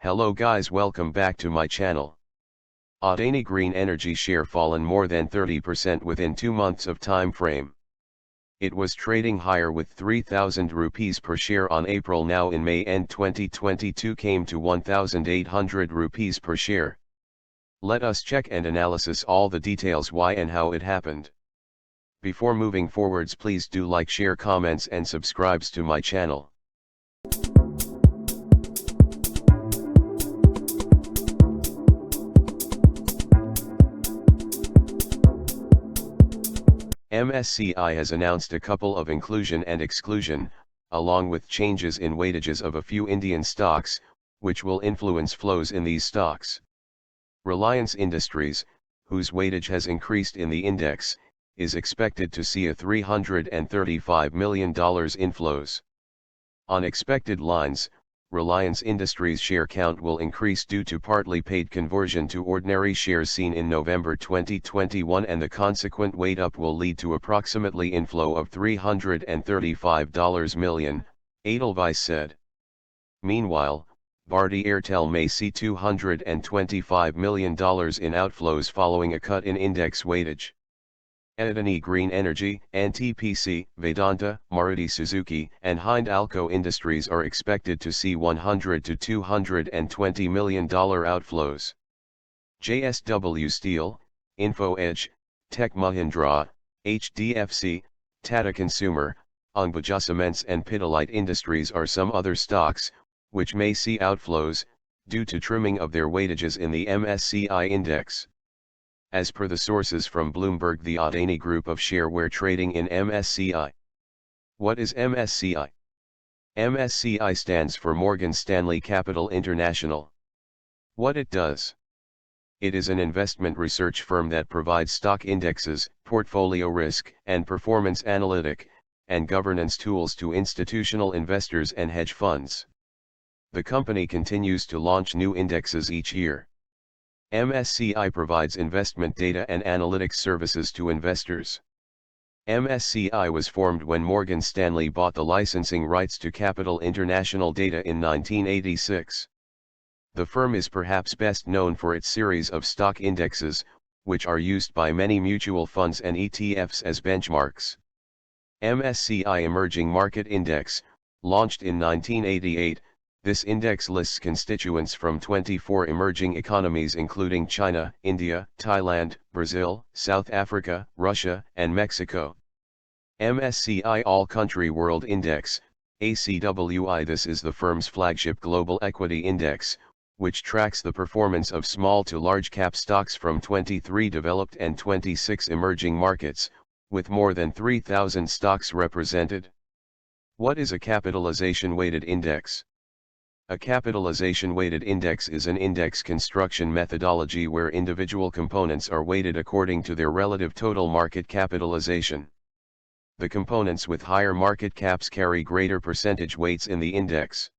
Hello guys, welcome back to my channel. Adani Green Energy share fallen more than 30% within 2 months of time frame. It was trading higher with 3,000 rupees per share on April. Now in May end 2022 came to 1,800 rupees per share. Let us check and analysis all the details why and how it happened. Before moving forwards, please do like, share, comments and subscribes to my channel. MSCI has announced a couple of inclusion and exclusion, along with changes in weightages of a few Indian stocks, which will influence flows in these stocks. Reliance Industries, whose weightage has increased in the index, is expected to see a $335 million inflows. On expected lines, Reliance Industries' share count will increase due to partly paid conversion to ordinary shares seen in November 2021, and the consequent weight up will lead to approximately inflow of $335 million, Edelweiss said. Meanwhile, Bharti Airtel may see $225 million in outflows following a cut in index weightage. Adani Green Energy, NTPC, Vedanta, Maruti Suzuki, and Hindalco Industries are expected to see $100 to $220 million outflows. JSW Steel, Info Edge, Tech Mahindra, HDFC, Tata Consumer, Ambuja Cements and Pidilite Industries are some other stocks, which may see outflows, due to trimming of their weightages in the MSCI index. As per the sources from Bloomberg, the Adani group of share were trading in MSCI. What is MSCI? MSCI stands for Morgan Stanley Capital International. What it does? It is an investment research firm that provides stock indexes, portfolio risk and performance analytic, and governance tools to institutional investors and hedge funds. The company continues to launch new indexes each year. MSCI provides investment data and analytics services to investors. MSCI was formed when Morgan Stanley bought the licensing rights to Capital International Data in 1986. The firm is perhaps best known for its series of stock indexes, which are used by many mutual funds and ETFs as benchmarks. MSCI Emerging Market Index, launched in 1988, this index lists constituents from 24 emerging economies including China, India, Thailand, Brazil, South Africa, Russia, and Mexico. MSCI All Country World Index, ACWI. This is the firm's flagship global equity index, which tracks the performance of small to large cap stocks from 23 developed and 26 emerging markets, with more than 3,000 stocks represented. What is a capitalization-weighted index? A capitalization-weighted index is an index construction methodology where individual components are weighted according to their relative total market capitalization. The components with higher market caps carry greater percentage weights in the index.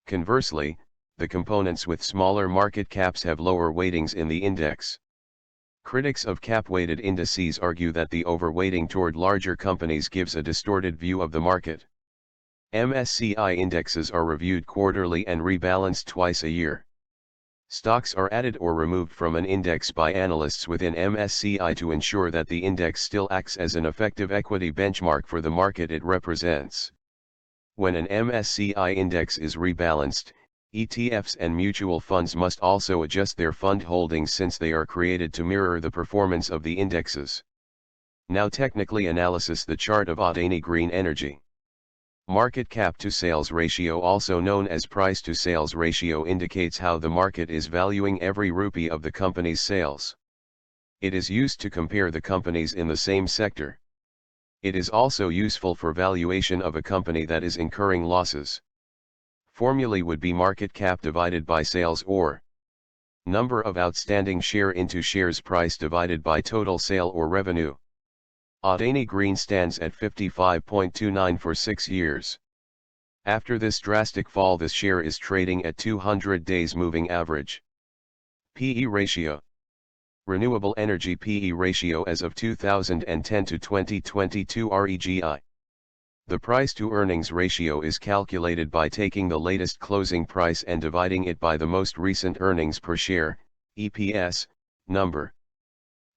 Conversely, the components with smaller market caps have lower weightings in the index. Critics of cap-weighted indices argue that the overweighting toward larger companies gives a distorted view of the market. MSCI indexes are reviewed quarterly and rebalanced twice a year. Stocks are added or removed from an index by analysts within MSCI to ensure that the index still acts as an effective equity benchmark for the market it represents. When an MSCI index is rebalanced, ETFs and mutual funds must also adjust their fund holdings since they are created to mirror the performance of the indexes. Now technically analysis the chart of Adani Green Energy. Market cap to sales ratio, also known as price to sales ratio, indicates how the market is valuing every rupee of the company's sales. It is used to compare the companies in the same sector. It is also useful for valuation of a company that is incurring losses. Formulae would be market cap divided by sales, or number of outstanding share into shares price divided by total sale or revenue. Adani Green stands at 55.29 for 6 years. After this drastic fall, this share is trading at 200 days moving average. PE ratio. Renewable energy PE ratio as of 2010 to 2022 REGI. The price-to-earnings ratio is calculated by taking the latest closing price and dividing it by the most recent earnings per share, EPS, number.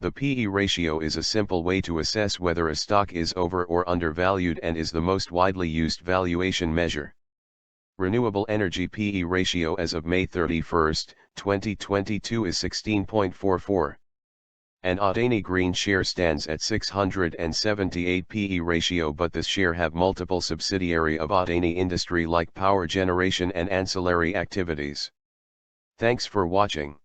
The P/E ratio is a simple way to assess whether a stock is over or undervalued and is the most widely used valuation measure. Renewable energy P/E ratio as of May 31, 2022 is 16.44. An Adani Green share stands at 678 P/E ratio, but this share have multiple subsidiary of Adani industry like power generation and ancillary activities. Thanks for watching.